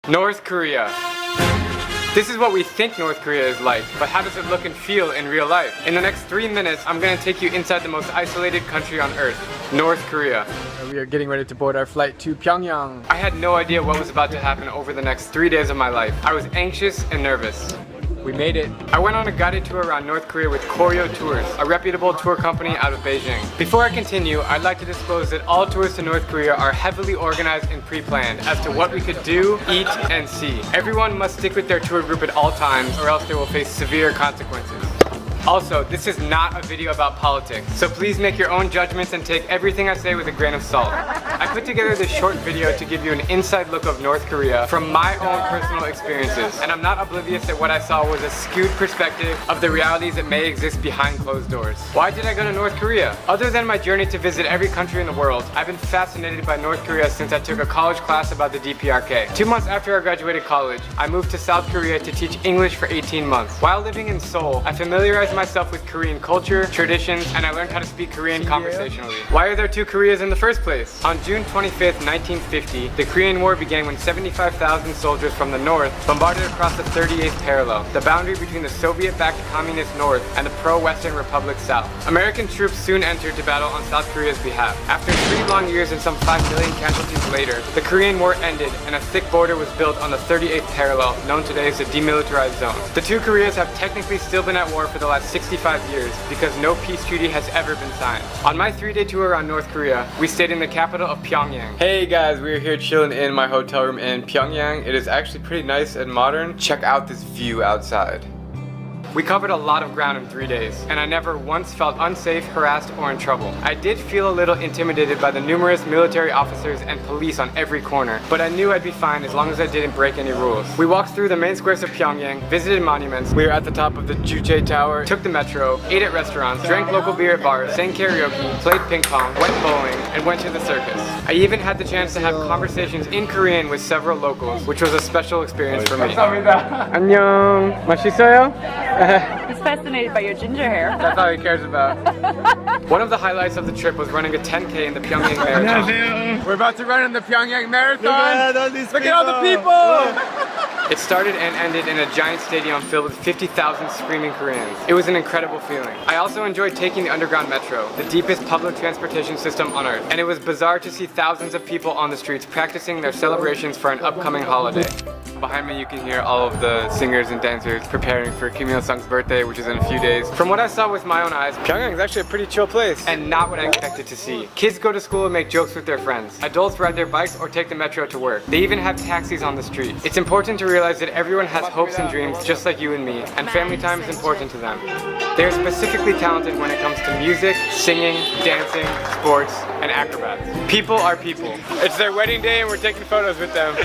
North Korea. This is what we think North Korea is like, but how does it look and feel in real life? In the next 3 minutes, I'm gonna take you inside the most isolated country on earth, North Korea. We are getting ready to board our flight to Pyongyang. I had no idea what was about to happen over the next 3 days of my life. I was anxious and nervous. We made it. I went on a guided tour around North Korea with Koryo Tours, a reputable tour company out of Beijing. Before I continue, I'd like to disclose that all tours to North Korea are heavily organized and pre-planned as to what we could do, eat, and see. Everyone must stick with their tour group at all times or else they will face severe consequences. Also, this is not a video about politics, so please make your own judgments and take everything I say with a grain of salt. I put together this short video to give you an inside look of North Korea from my own personal experiences, and I'm not oblivious that what I saw was a skewed perspective of the realities that may exist behind closed doors. Why did I go to North Korea? Other than my journey to visit every country in the world, I've been fascinated by North Korea since I took a college class about the DPRK. 2 months after I graduated college, I moved to South Korea to teach English for 18 months. While living in Seoul, I familiarized myself with Korean culture, traditions, and I learned how to speak Korean conversationally. Why are there 2 Koreas in the first place? On June 25th, 1950, the Korean War began when 75,000 soldiers from the north bombarded across the 38th parallel, the boundary between the Soviet-backed communist north and the pro-Western Republic south. American troops soon entered to battle on South Korea's behalf. After 3 long years and some 5 million casualties later, the Korean War ended and a thick border was built on the 38th parallel, known today as the Demilitarized Zone. The 2 Koreas have technically still been at war for the last 65 years because no peace treaty has ever been signed. On my 3-day tour around North Korea, we stayed in the capital of Pyongyang. Hey guys, we're here chilling in my hotel room in Pyongyang. It is actually pretty nice and modern. Check out this view outside. We covered a lot of ground in 3 days, and I never once felt unsafe, harassed, or in trouble. I did feel a little intimidated by the numerous military officers and police on every corner, but I knew I'd be fine as long as I didn't break any rules. We walked through the main squares of Pyongyang, visited monuments, we were at the top of the Juche Tower, took the metro, ate at restaurants, drank local beer at bars, sang karaoke, played ping pong, went bowling, and went to the circus. I even had the chance to have conversations in Korean with several locals, which was a special experience for me. 안녕. 맛있어요? He's fascinated by your ginger hair. That's all he cares about. One of the highlights of the trip was running a 10K in the Pyongyang Marathon. We're about to run in the Pyongyang Marathon. Look at all the people! It started and ended in a giant stadium filled with 50,000 screaming Koreans. It was an incredible feeling. I also enjoyed taking the underground metro, the deepest public transportation system on earth. And it was bizarre to see thousands of people on the streets practicing their celebrations for an upcoming holiday. Behind me you can hear all of the singers and dancers preparing for Kim Il-sung's birthday, which is in a few days. From what I saw with my own eyes, Pyongyang is actually a pretty chill place and not what I expected to see. Kids go to school and make jokes with their friends. Adults ride their bikes or take the metro to work. They even have taxis on the street. It's important to realize that everyone has hopes and dreams just like you and me, and family time is important to them. They are specifically talented when it comes to music, singing, dancing, sports, and acrobats. People are people. It's their wedding day and we're taking photos with them.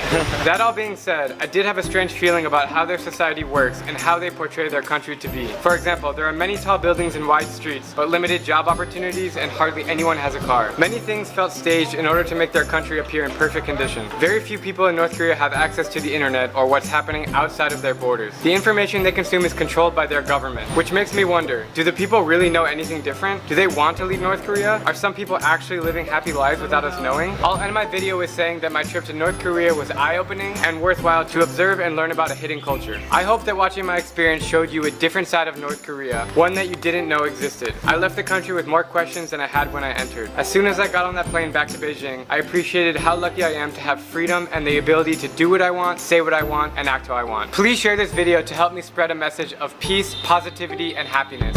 That all being said, I did have a strange feeling about how their society works and how they portray their country to be. For example, there are many tall buildings and wide streets, but limited job opportunities and hardly anyone has a car. Many things felt staged in order to make their country appear in perfect condition. Very few people in North Korea have access to the internet or what's happening outside of their borders. The information they consume is controlled by their government, which makes me wonder, do the people really know anything different? Do they want to leave North Korea? Are some people actually living happy lives without us knowing? I'll end my video with saying that my trip to North Korea was eye-opening and worthwhile to observe and learn about a hidden culture. I hope that watching my experience showed you a different side of North Korea, one that you didn't know existed. I left the country with more questions than I had when I entered. As soon as I got on that plane back to Beijing, I appreciated how lucky I am to have freedom and the ability to do what I want, say what I want, and act how I want. Please share this video to help me spread a message of peace, positivity, and happiness.